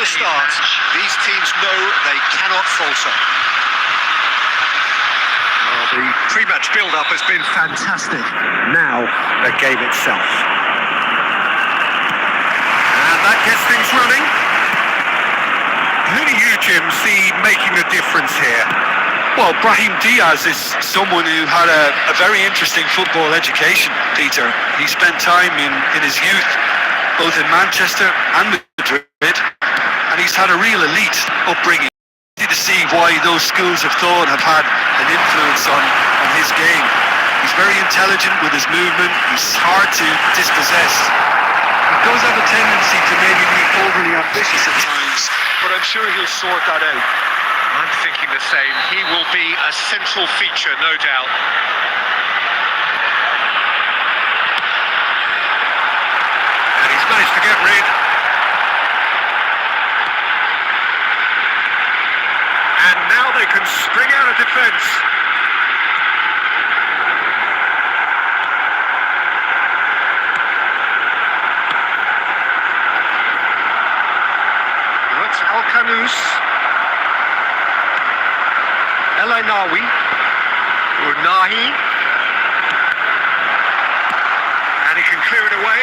the start, these teams know they cannot falter. Well, the pre-match build-up has been fantastic. Now, the game itself. And that gets things running. Who do you, Jim, see making a difference here? Well, Brahim Diaz is someone who had a very interesting football education, Peter. He spent time in his youth, both in Manchester and Madrid, and he's had a real elite upbringing. Easy to see why those schools of thought have had an influence on his game. He's very intelligent with his movement, he's hard to dispossess. He does have a tendency to maybe be overly ambitious at times, but I'm sure he'll sort that out. I'm thinking the same. He will be a central feature, no doubt. And he's managed to get rid. And now they can spring out of defence. That's Al-Khanous. El-Ainawi, Unahi, and he can clear it away.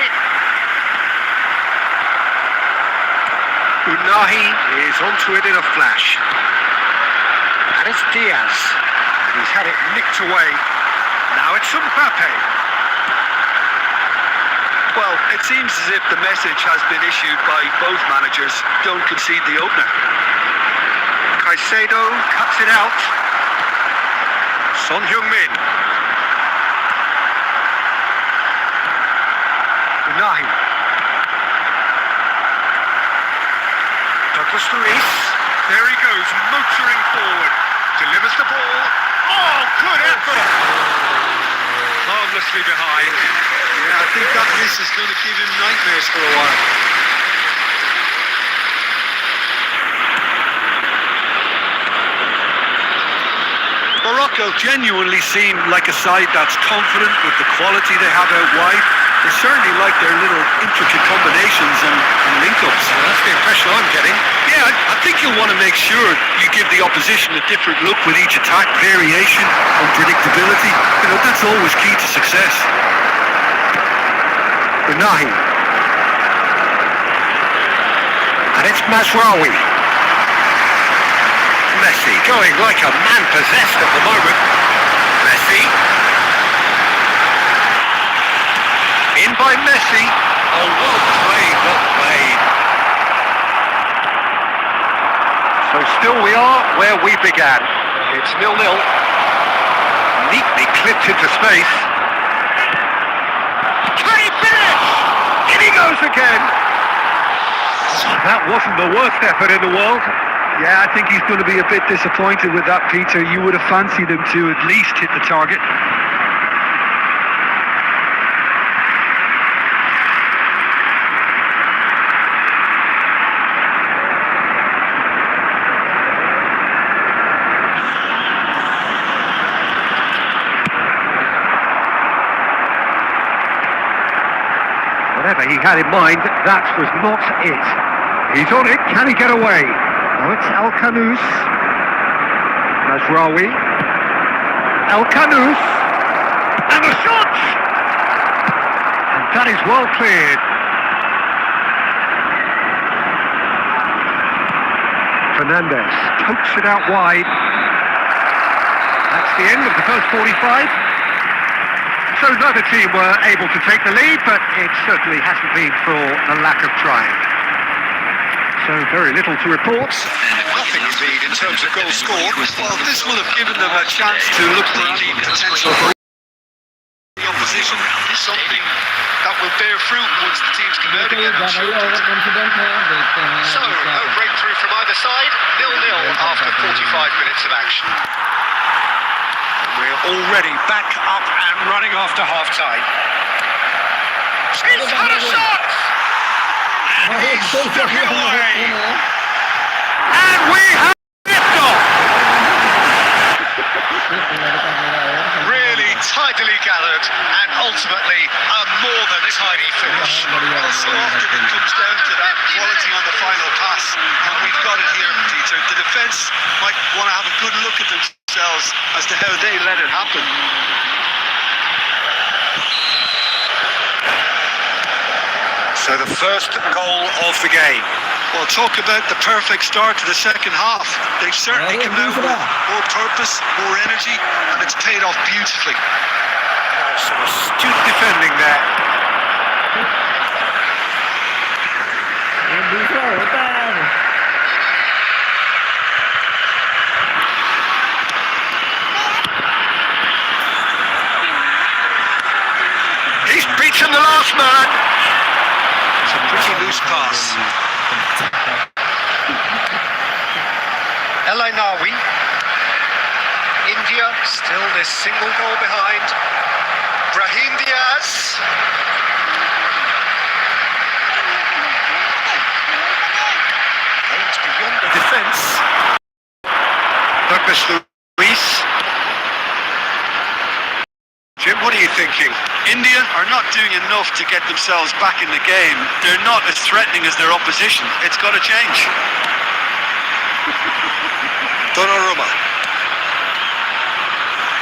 Unahi is onto it in a flash. And it's Diaz, and he's had it nicked away. Now it's Mbappe. Well, it seems as if the message has been issued by both managers, don't concede the opener. Caicedo cuts it out. Son Heung-min. Unahi. Douglas Luiz. There he goes, motoring forward. Delivers the ball. Oh, good effort! Harmlessly behind. Yeah, I think that miss is going to give him nightmares for a while. Morocco genuinely seem like a side that's confident with the quality they have out wide. They certainly like their little intricate combinations and link-ups. Well, that's the impression I'm getting. Yeah, I think you'll want to make sure you give the opposition a different look with each attack, variation, unpredictability. You know, that's always key to success. Unahi. And it's Mazraoui. Messi going like a man possessed at the moment. Messi. In by Messi. Oh, well played, well played. So still we are where we began. It's 0-0. Neatly clipped into space. Can he finish? In he goes again. That wasn't the worst effort in the world. Yeah, I think he's going to be a bit disappointed with that, Peter. You would have fancied him to at least hit the target. Whatever he had in mind, that was not it. He's on it. Can he get away? Oh, it's Al-Khanous. Mazraoui. Al-Khanous. And the shot! And that is well cleared. Fernandez pokes it out wide. That's the end of the first 45. So neither team were able to take the lead, but it certainly hasn't been for a lack of trying. So very little to report. Nothing indeed in terms of goals scored. Well, this will have given them a chance to look for any potential for the opposition. Something that will bear fruit once the team's converting it. So, no breakthrough from either side. 0-0 after 45 minutes of action. We're already back up and running after half-time. He's had a shot! And he's took it away! And we have liftoff! Really tidily gathered and ultimately a more than tidy Can he finish? Well, so often it comes down to that quality on the final pass, and we've got it here, Peter. The defence might want to have a good look at themselves as to how they let it happen. So the first goal of the game. Well, talk about the perfect start to the second half. They've certainly come out with more purpose, more energy, and it's paid off beautifully. Some astute defending there. He's beaten the last man. It's a pretty loose pass. El Ainawi. India still this single goal behind. Brahim Diaz. Aims beyond the Defence. Douglas Luiz. Jim, what are you thinking? India are not doing enough to get themselves back in the game. They're not as threatening as their opposition. It's got to change. Donnarumma.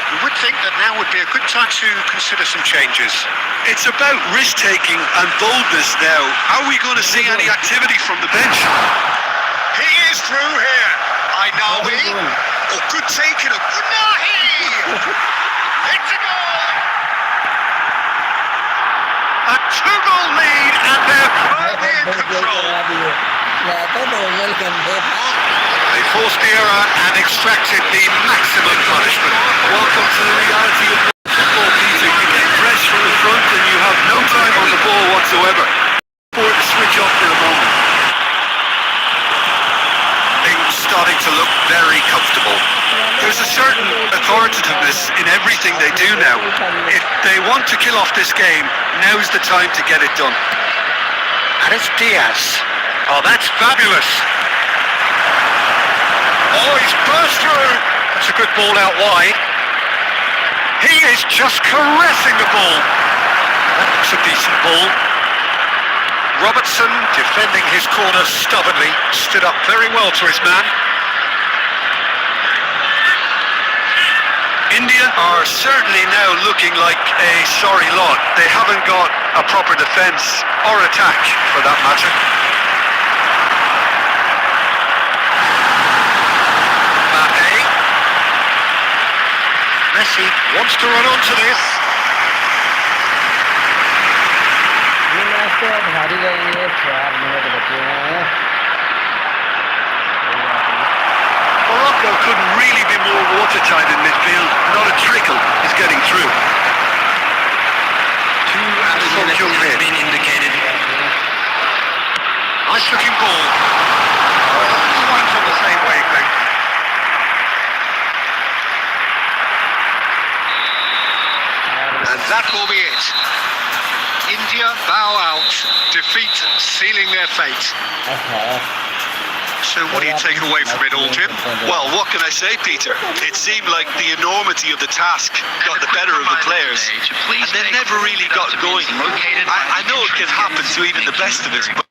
You would think that now would be a good time to consider some changes. It's about risk-taking and boldness now. Are we going to see any activity from the bench? He is through here. Ainawi. Oh, good taking of Nahi. It's a goal. A two-goal lead, and they're firmly in control. They forced the error and extracted the maximum punishment. Welcome to the reality of football, Peter. You get pressed from the front and you have no time on the ball whatsoever. For it to switch off for a moment. Things starting to look very comfortable. There's a certain authoritativeness in everything they do now. If they want to kill off this game, now's the time to get it done. And it's Diaz. Oh, that's fabulous. Oh, he's burst through. That's a good ball out wide. He is just caressing the ball. That's a decent ball. Robertson, defending his corner stubbornly, stood up very well to his man. India are certainly now looking like a sorry lot. They haven't got a proper defence or attack, for that matter. Mbappe. Messi wants to run onto this. भारी लगेंगे 4 minute बचे हैं Morocco couldn't really be more watertight in midfield. Not a trickle is getting through. Has been indicated. Nice looking ball. One from the same wavelength. And that will be it. India bow out, defeat sealing their fate. So what do you take away from it all, Jim? Well, what can I say, Peter? It seemed like the enormity of the task got the better of the players, and they never really got going. I know it can happen to even the best of us, but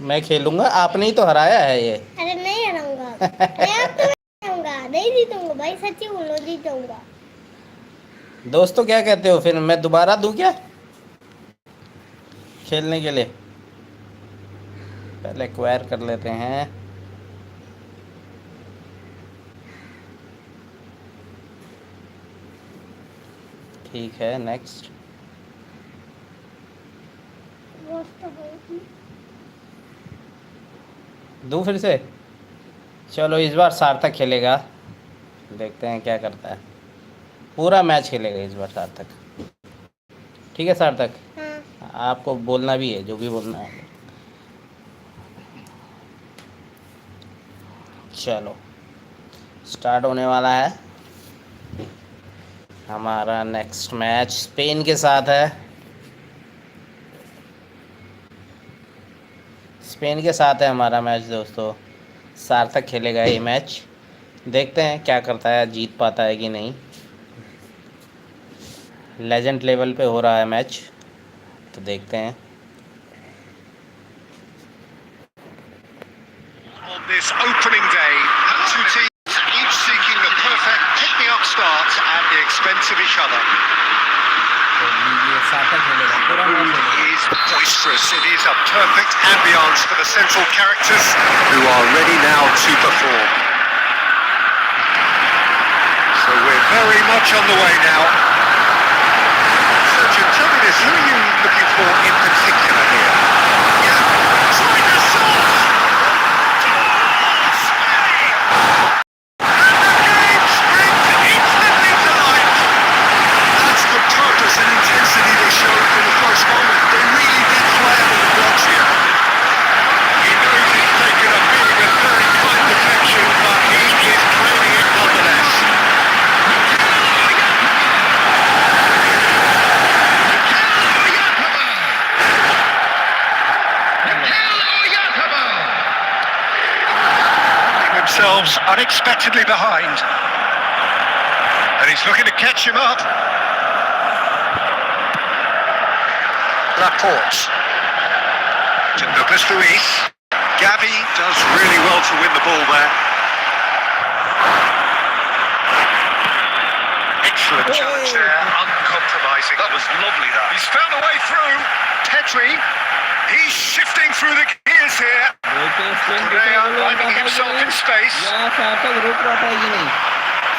मैं खेलूंगा आपने ही तो हराया है ये अरे नहीं हराऊंगा मैं अब तो हराऊंगा नहीं जीतूंगा भाई सच्ची बोलो जीतूंगा दोस्तों क्या कहते हो फिर मैं दोबारा दूं क्या खेलने के लिए पहले एक्वायर कर लेते हैं ठीक है नेक्स्ट दूं फिर से चलो इस बार सार्थक खेलेगा देखते हैं क्या करता है पूरा मैच खेलेगा इस बार सार्थक ठीक है सार्थक हाँ आपको बोलना भी है जो भी बोलना है चलो स्टार्ट होने वाला है हमारा नेक्स्ट मैच स्पेन के साथ है स्पेन के साथ है हमारा मैच दोस्तों सार्थक खेलेगा ये मैच देखते हैं क्या करता है जीत पाता है कि नहीं लेजेंड लेवल पे हो रहा है मैच, तो देखते हैं। On this opening day, two teams each seeking the perfect pick-me-up start at the expense of each other. तो ये सार्थक खेलेगा, पूरा मैच Mood खेलेगा। is boisterous. It is a perfect ambience for the central characters who are ready now to perform. So we're very much on the way now. Sergio, tell me this, who are you looking for in particular here? Yeah, trying to shot! That's the purpose and intensity they showed from the first moment. They really did fly out of the blocks here. He knows he's taken a big and very kind deflection, but he is claiming it nonetheless. Themselves unexpectedly behind. And he's looking to catch him up. Laporte to Douglas Luiz. Gavi does really well to win the ball there. Excellent challenge there, uncompromising. That was lovely, that. He's found a way through. Pedri, he's shifting through the gears here. Correa finding himself in space.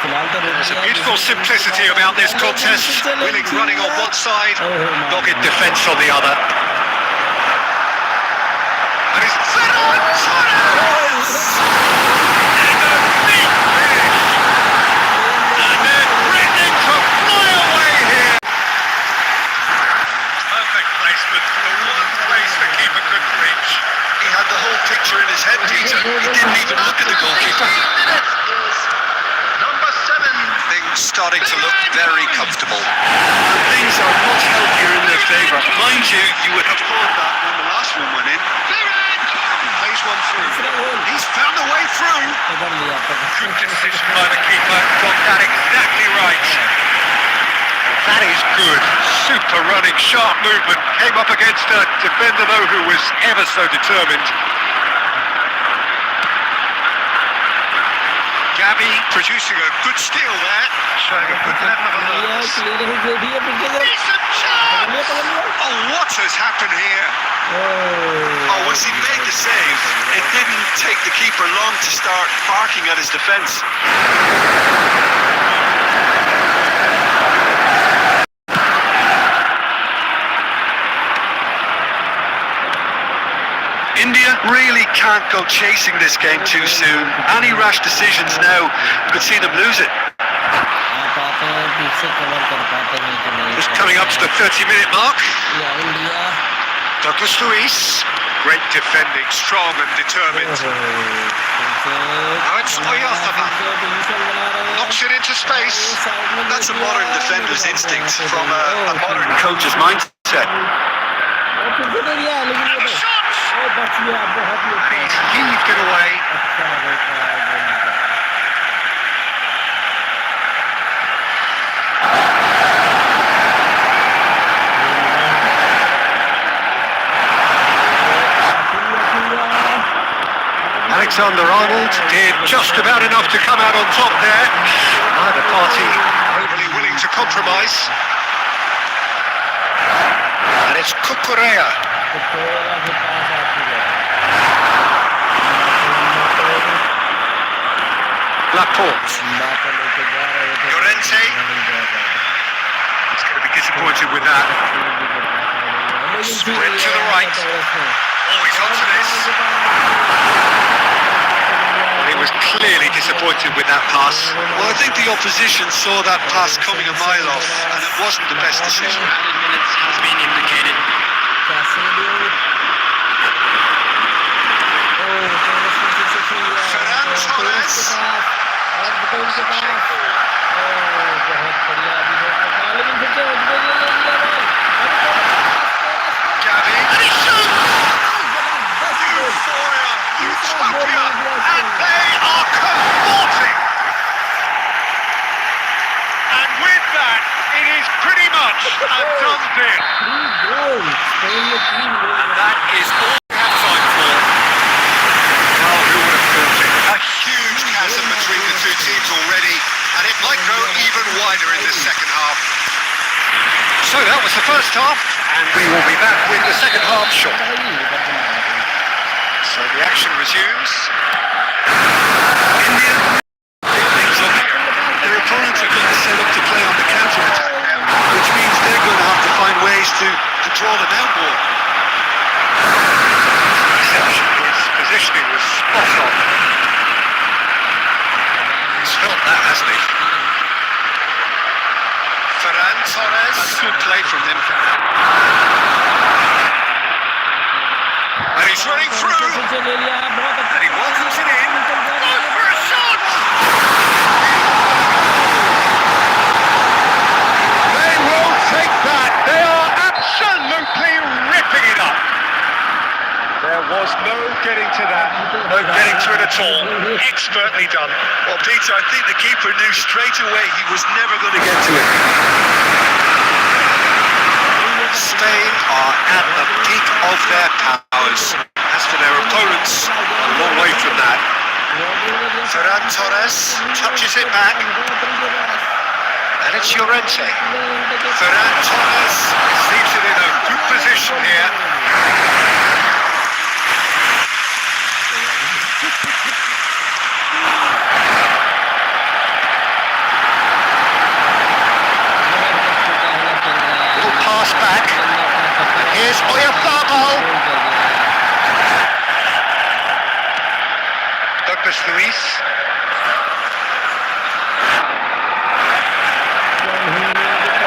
There's a beautiful simplicity about this contest. Winning running on one side, dogged defence on the other. And it's Ferran Torres! And a big finish! And they're threatening to fly away here! Perfect placement, the one place the keeper couldn't reach. He had the whole picture in his head, Peter. He didn't even look at the goalkeeper. Number 7. Things starting to look very comfortable. And things are much healthier in their favour. Mind you, you would have thought that when the last one went in. Plays one through. He's found a way through. Good decision by the keeper. Got that exactly right. That is good. Super running, sharp movement. Came up against a defender though who was ever so determined. Gavi producing a good steal there, showing a good level of alertness. Decent chance! Oh, what has happened here? Oh, once he made the save, it didn't take the keeper long to start barking at his defence. India really can't go chasing this game too soon. Any rash decisions now, you could see them lose it. Just coming up to the 30-minute mark. Douglas Luiz, great defending, strong and determined. Now it's Oyarthabaa, knocks it into space. That's a modern defender's instinct from a modern coach's mindset. And the shot! And he's heaved it away. Alexander-Arnold did just about enough to come out on top there. Neither party Overly willing to compromise. And it's Correa. Laporte. Llorente. He's going to be disappointed with that. Sprint to the right. Oh, he's onto this. He was clearly disappointed with that pass. Well, I think the opposition saw that pass coming a mile off, and it wasn't the best decision. Added minutes has been indicated. Ferran Torres. Gavi. And he shoots! Euphoria! Utopia! And they are cavorting! And with that, it is pretty much a done deal. And that is all we have time for. Well, who would have thought it? A huge chasm between the two teams already, and it might grow even wider in this second half. So that was the first half, and we will be back with the second half shot. So the action resumes. India pick things up. Their opponents are going to set up to play on the counter-attack, which means they're going to have to find ways to draw them out more. Reception, his positioning was spot on. He's felt that, hasn't he? Ferran Torres. That's good play from him. And he's running through. And he welcomes it in. Oh, for a shot! They will take that. They are absolutely ripping it up. There was no getting to that. No getting to it at all. Expertly done. Well, Peter, I think the keeper knew straight away he was never going to get to it. Spain are at the peak of their powers. As for their opponents, a long way from that. Ferran Torres touches it back. And it's Llorente. Ferran Torres leaves it in a good position here. Little pass back. And here's Oyarzabal. Douglas Luiz.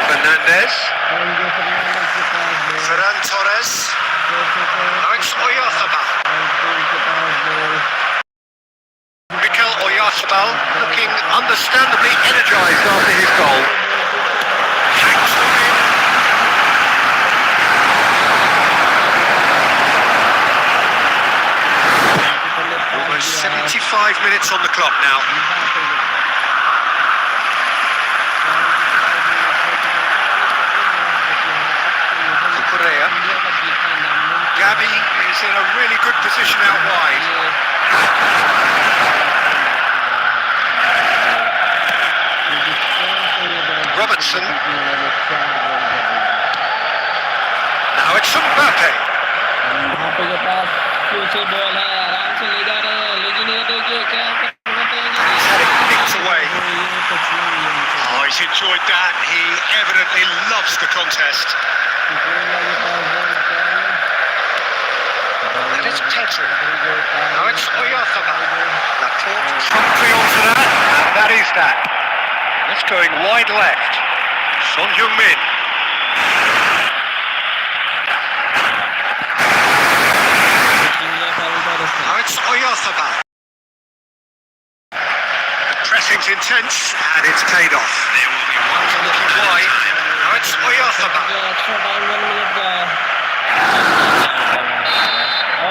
Fernandez. Ferran Torres. Now it's Oyarzabal. Mikel Oyarzabal looking understandably energised after his goal. Hangs them in. Almost 75 minutes on the clock now. Correa. Gabi is in a really good position out wide. Robertson. Now it's Mbappe. He's had it nicked away. Oh, he's enjoyed that. He evidently loves the contest. And it's Pedro. Now it's Oyarzabal. Laporte promptly onto that, and that is that. That's going wide left. Son Heung-min. Now it's Oyarzabal. Pressing's intense, and it's paid off. There will be one looking wide. Now it's Oyarzabal.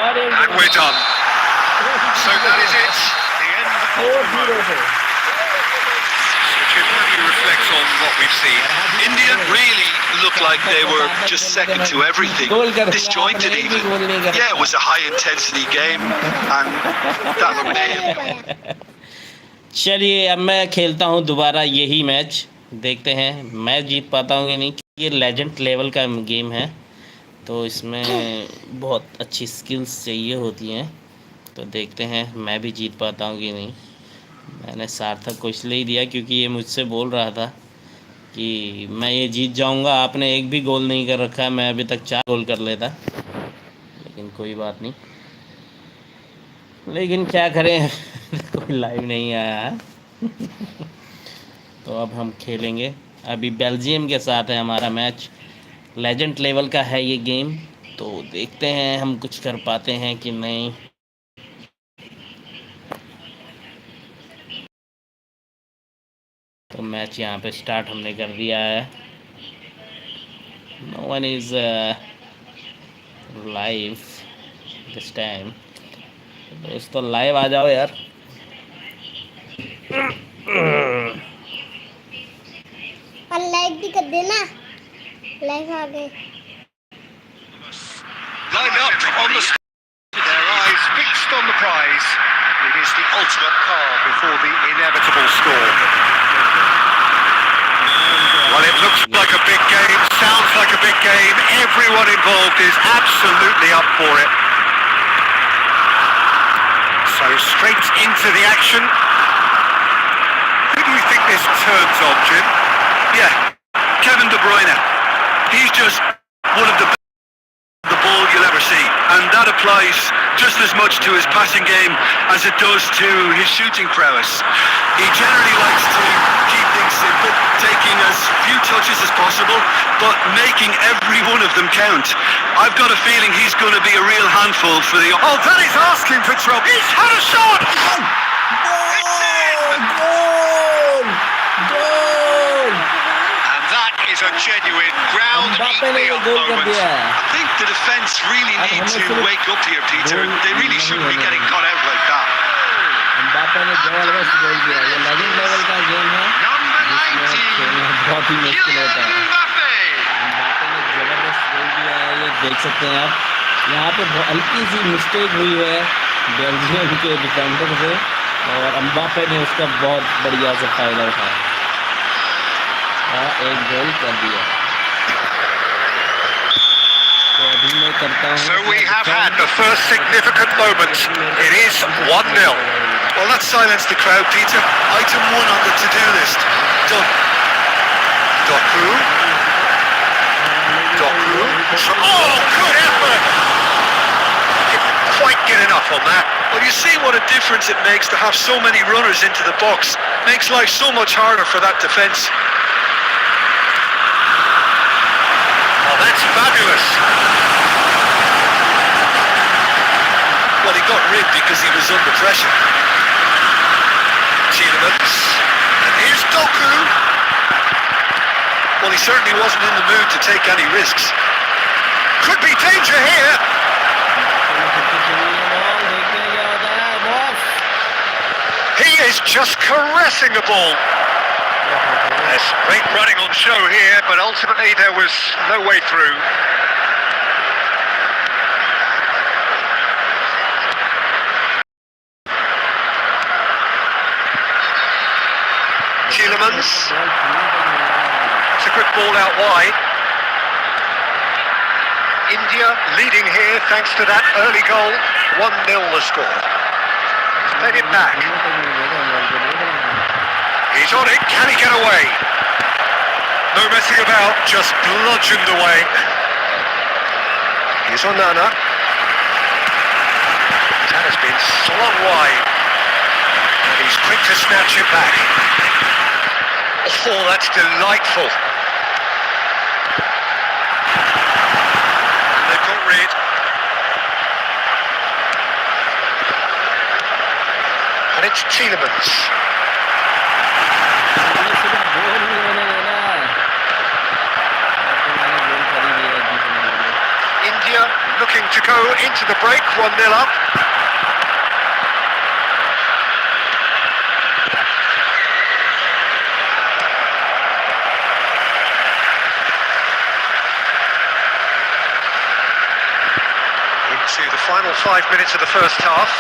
And we're done. So that is it. The end of the match. Richard, how do you reflect on what we've seen? India really looked like they were just second to everything, disjointed even. Yeah, it was a high-intensity game, and that remained. चलिए अब मैं खेलता हूँ दोबारा यही match, देखते हैं मैं जीत पाता हूँ कि नहीं। ये लेजेंड लेवल का गेम है तो इसमें बहुत अच्छी स्किल्स चाहिए होती हैं, तो देखते हैं मैं भी जीत पाता हूँ कि नहीं। मैंने सार्थक को इसलिए ही दिया क्योंकि ये मुझसे बोल रहा था कि मैं ये जीत जाऊंगा, आपने एक भी गोल नहीं कर रखा है, मैं अभी तक 4 गोल कर लेता, लेकिन कोई बात नहीं। लेकिन क्या करें कोई लाइव नहीं आया है तो अब हम खेलेंगे। अभी बेल्जियम के साथ है हमारा मैच, लेजेंड लेवल का है ये गेम, तो देखते हैं हम कुछ कर पाते हैं कि नहीं। तो मैच यहाँ पे स्टार्ट हमने कर दिया है। No one is live this time. दोस्तों लाइव आ जाओ यार। और लाइक भी कर देना। लाइफ आ गए Lined up on the their eyes fixed on the prize. It is the ultimate calm before the inevitable storm. Well, it looks like a big game, sounds like a big game. Everyone involved is absolutely up for it. So straight into the action. Who do you think this turns on, Jim? Yeah, Kevin De Bruyne. He's just one of the ball you'll ever see, and that applies just as much to his passing game as it does to his shooting prowess. He generally likes to keep things simple, taking as few touches as possible, but making every one of them count. I've got a feeling he's going to be a real handful for the... Oh, that is asking for trouble. He's had a shot! And that is a genuine ground Mbappe ने eat me ये up गोल कर moment. दिया है। I think the defence really need to wake up here, Peter. They really shouldn't be getting caught out like that. Mbappe ने जबरदस्त गोल किया। ये legend level का गेम है Number जिसमें 19, खेलना बहुत ही मुश्किल होता है। Mbappe. एम्बापे ने जबरदस्त गोल किया है, ये देख सकते हैं आप। यहाँ पे हल्की सी मिस्टेक हुई है बेल्जियम के डिफेंडर से और एम्बापे ने उसका बहुत बढ़िया से फायदा उठाया और एक गोल कर दिया। तो अभी मैं करता हूँ So we have had the first significant moment. It is 1-0. Well, that silenced the crowd, Peter. Item 1 on the to-do list. Done. Doku. Oh, good effort! Didn't quite get enough on that. Well, you see what a difference it makes to have so many runners into the box. Makes life so much harder for that defence. Oh, that's fabulous. Well, he got ribbed because he was under pressure. Tielemans. And here's Doku. Well, he certainly wasn't in the mood to take any risks. Could be danger here. He is just caressing the ball. There's great running on show here, but ultimately there was no way through. Tielemans. It's a good ball out wide. India leading here thanks to that early goal. 1-0 the score. Fed it back. He's on it. Can he get away? No messing about. Just bludgeoned away. Here's Onana. That has been slung wide. And he's quick to snatch it back. Oh, that's delightful. They've got rid. And it's Tielemans. India looking to go into the break, 1-0 up. Into the final 5 minutes of the first half.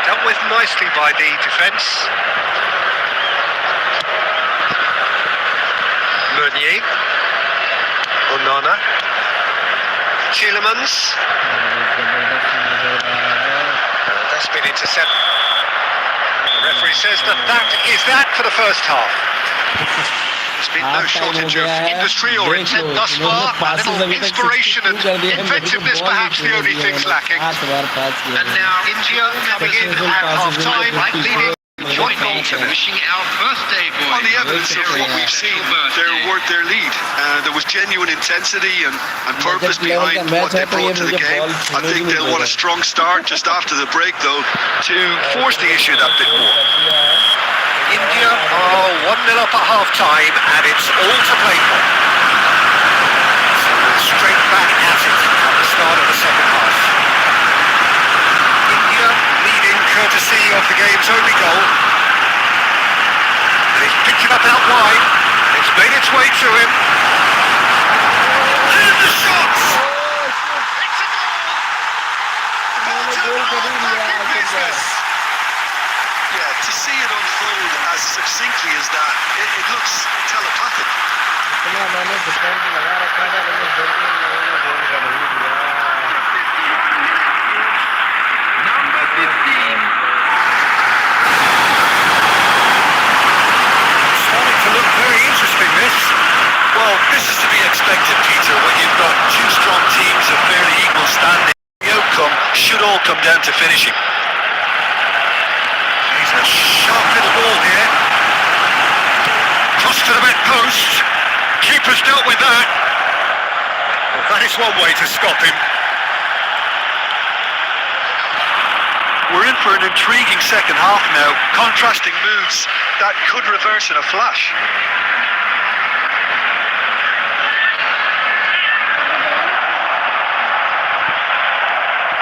Dealt with nicely by the defence. Meunier. Onana. Tielemans. That's been intercepted. The referee says that is that for the first half. There's been no shortage of industry or intent thus far. A little inspiration and inventiveness perhaps the only things lacking. And now India coming in at half-time, leading joint goal to Wishing our birthday boy. On the evidence of what we've seen, they're worth their lead. There was genuine intensity and purpose behind what they brought to the game. I think they'll want a strong start just after the break, though, to force the issue that bit more. India are 1-0 up at half-time, and it's all to play for. So we're straight back at it at the start of the second half. India leading courtesy of the game's only goal. And he's picked it up out wide. It's made its way to him. easily as that. It looks telepathic. इतना मैंने defence लगा रखा था लेकिन फिर भी इन लोगों ने गोल कर ही दिया। Number 15. Starting to look very interesting, this. Well, this is to be expected, Peter, when you've got two strong teams of fairly equal standing. The outcome should all come down to finishing. He's a sharp little ball here. Cross to the mid post. Keeper's dealt with that. Well, that is one way to stop him. We're in for an intriguing second half now. Contrasting moves that could reverse in a flash.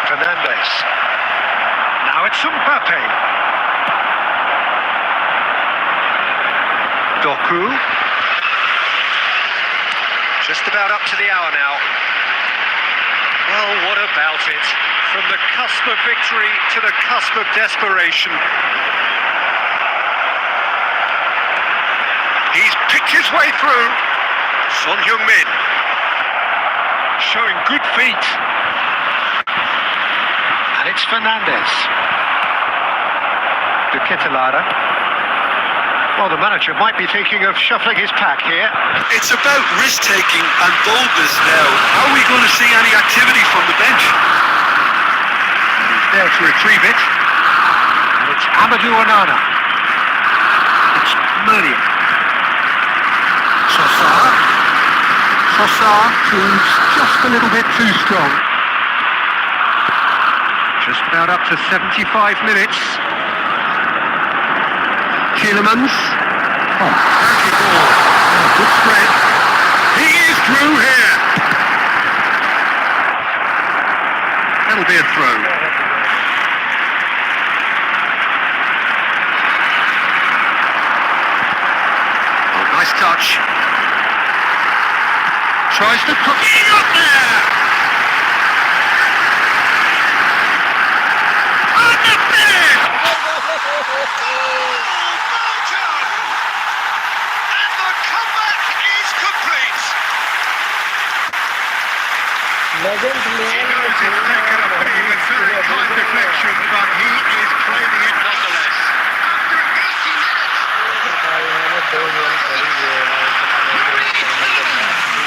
Fernandes. Now it's Mbappe. Doku. Just about up to the hour now. Well, what about it? From the cusp of victory to the cusp of desperation. He's picked his way through. Son Heung-min. Showing good feet. And it's Fernandes. De Ketelaere. Well, the manager might be thinking of shuffling his pack here. It's about risk-taking and boldness now. How are we going to see any activity from the bench? He's there to retrieve it. And it's Amadou Onana. It's Meunier. Trossard proves just a little bit too strong. Just about up to 75 minutes. Tielemans. Oh, handy ball. Oh, good spread. He is through here. That'll be a throw. Oh, nice touch. Tries to put it up there. On the bid. Legend player It's taken a pretty very kind deflection, but he is claiming it nonetheless. इन्होंने 2 गोल कर ही दिए यार, इतना legend करने के बाद भी।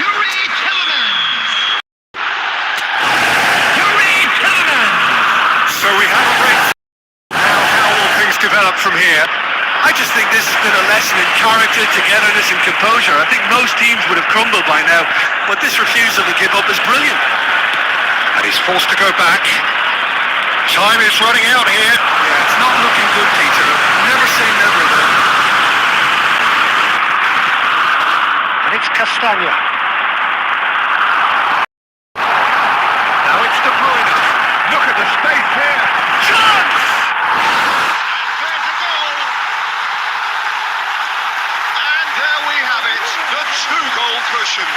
Yuri Tielemans. Yuri Tielemans. So we have a break. Now, how will things develop from here? I just think this has been a lesson in character, togetherness and composure. I think most teams would have crumbled by now, but this refusal to give up is brilliant. And he's forced to go back. Time is running out here. Yeah, it's not looking good, Peter. Never say never, though. And it's Castagna. Now it's De Bruyne. Look at the space here. Chance! There's a goal. And there we have it. The 2-goal cushion.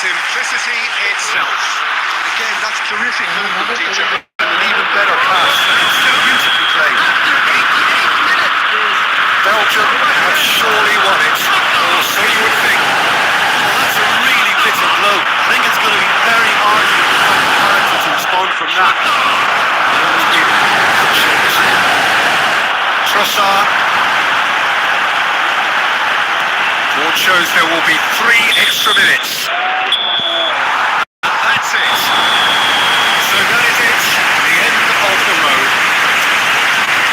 Simplicity itself. Again, that's terrific movement, Peter. And an even better pass. It's so beautifully played. Belgium have surely won it. Or so you would think. Well, that's a really bitter blow. I think it's going to be very hard for the character to respond from that. Trossard. Board shows there will be 3 extra minutes.